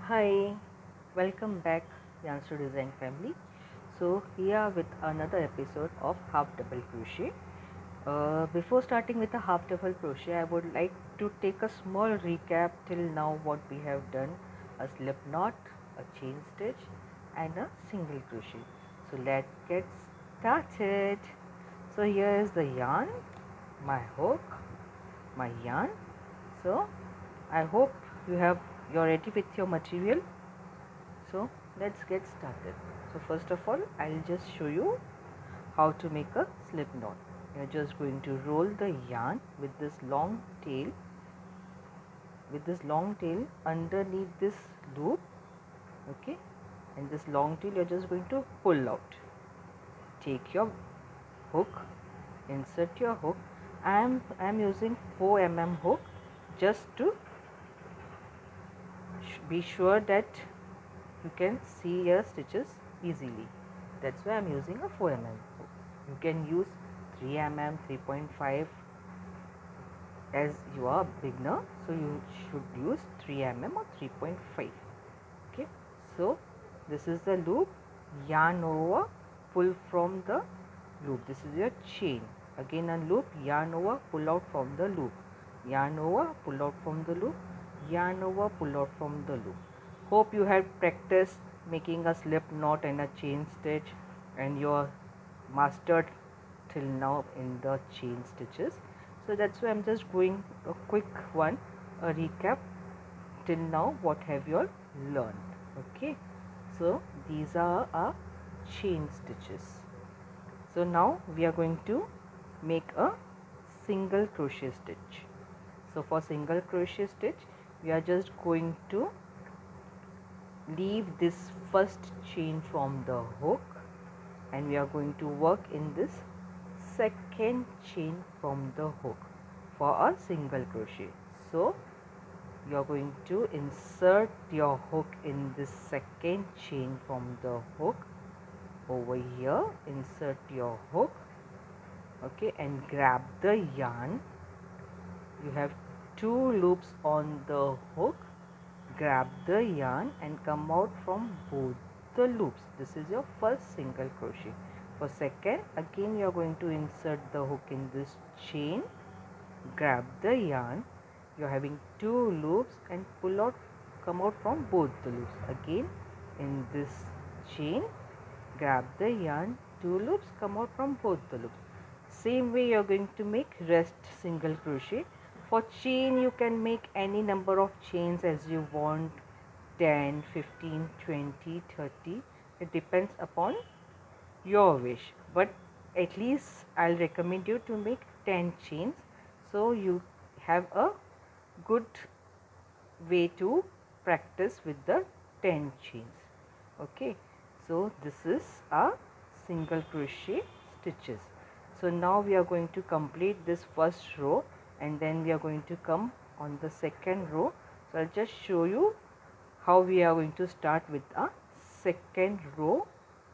Hi, welcome back Yansu Design family. So here with another episode of half double crochet. Before starting with the half double crochet, I would like to take a small recap till now what we have done: a slip knot, a chain stitch, and a single crochet. So let's get started. So here is the yarn, my hook, my yarn. So I hope you're ready with your material. So let's get started. So first of all, I'll just show you how to make a slip knot. You're just going to roll the yarn with this long tail underneath this loop, okay, and this long tail you're just going to pull out. Take your hook, insert your hook. I'm using 4 mm hook just to be sure that you can see your stitches easily. That's why I'm using a 4 mm hook. You can use 3 mm, 3.5 as you are beginner, so you should use 3 mm or 3.5. Okay, so this is the loop, yarn over, pull from the loop. This is your chain. Again a loop, yarn over, pull out from the loop, yarn over, pull out from the loop, yarn over, pull out from the loop. Hope you have practiced making a slip knot and a chain stitch and you are mastered till now in the chain stitches. So that's why I'm just going a quick one, a recap till now what have you all learned. Okay, so these are our chain stitches. So now we are going to make a single crochet stitch. So for single crochet stitch we are just going to leave this first chain from the hook and we are going to work in this second chain from the hook for a single crochet. So you are going to insert your hook in this second chain from the hook over here, insert your hook, okay, and grab the yarn. You have 2 loops on the hook, grab the yarn and come out from both the loops. This is your first single crochet. For second, again you are going to insert the hook in this chain, grab the yarn. You're having 2 loops and pull out, come out from both the loops. Again in this chain, grab the yarn, 2 loops, come out from both the loops. Same way you're going to make rest single crochet. For chain you can make any number of chains as you want, 10, 15, 20, 30. It depends upon your wish, but at least I'll recommend you to make 10 chains so you have a good way to practice with the 10 chains. Okay, so this is a single crochet stitches. So now we are going to complete this first row and then we are going to come on the second row. So I'll just show you how we are going to start with a second row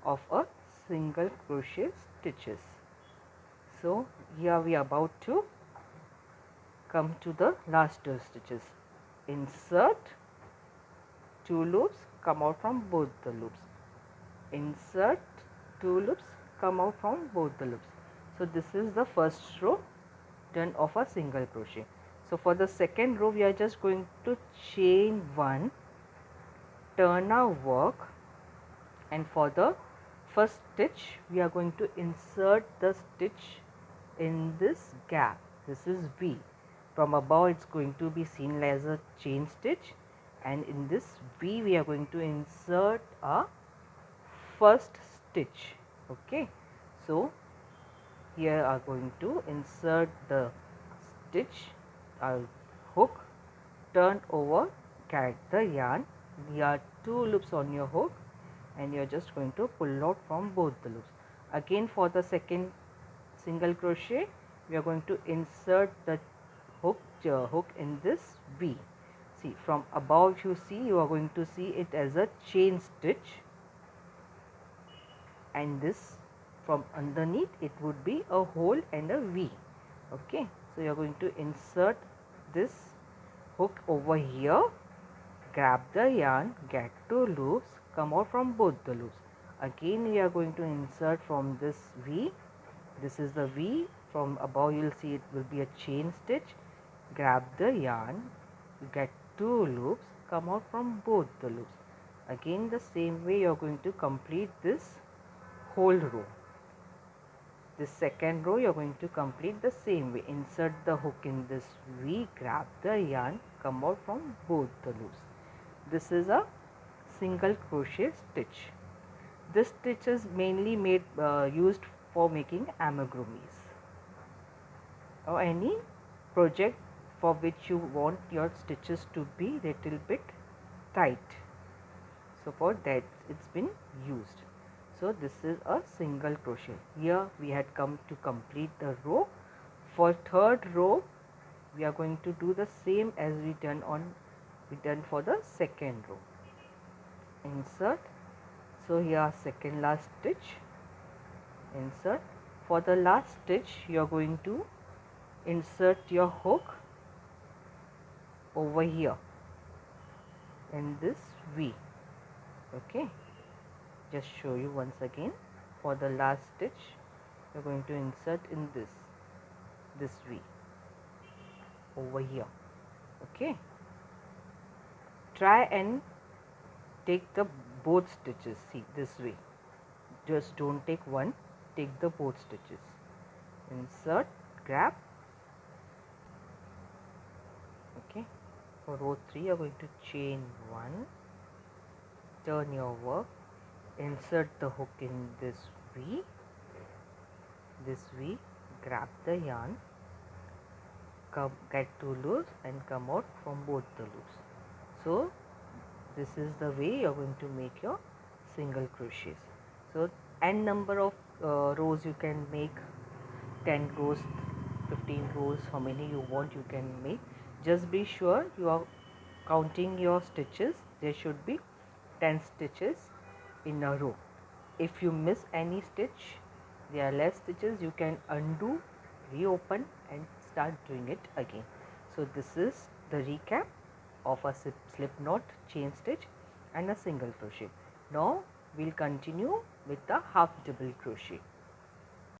of a single crochet stitches. So here we are about to come to the last 2 stitches. Insert 2 loops, come out from both the loops. Insert 2 loops, come out from both the loops. So this is the first row done of a single crochet. So for the second row we are just going to chain 1, turn our work, and for the first stitch we are going to insert the stitch in this gap. This is V. From above it's going to be seen as a chain stitch, and in this V we are going to insert a first stitch. Okay, so here are going to insert the stitch, hook, turn over, get the yarn. There are 2 loops on your hook and you are just going to pull out from both the loops. Again for the second single crochet we are going to insert the hook in this V. See, from above if you see, you are going to see it as a chain stitch, and this from underneath it would be a hole and a V. Okay, so you are going to insert this hook over here, grab the yarn, get 2 loops, come out from both the loops. Again we are going to insert from this V. This is the V. From above you will see it will be a chain stitch. Grab the yarn, get 2 loops, come out from both the loops. Again the same way you are going to complete this whole row. This second row you are going to complete the same way. Insert the hook in this V, grab the yarn, come out from both the loops. This is a single crochet stitch. This stitch is mainly used for making amigurumis or any project for which you want your stitches to be little bit tight. So for that it's been used. So this is a single crochet. Here we had come to complete the row. For third row we are going to do the same as we done for the second row. Insert. So here second last stitch, insert. For the last stitch you are going to insert your hook over here in this V. Okay, just show you once again. For the last stitch you are going to insert in this V over here. Okay, try and take the both stitches, see this way, just don't take one, take the both stitches. Insert, grab. Okay, for row 3 you are going to chain 1, turn your work, insert the hook in this V, grab the yarn, get 2 loops and come out from both the loops. So this is the way you are going to make your single crochets. So n number of rows you can make, 10 rows, 15 rows, how many you want you can make. Just be sure you are counting your stitches. There should be 10 stitches in a row. If you miss any stitch, there are less stitches, you can undo, reopen and start doing it again. So this is the recap of a slip knot, chain stitch and a single crochet. Now we will continue with the half double crochet.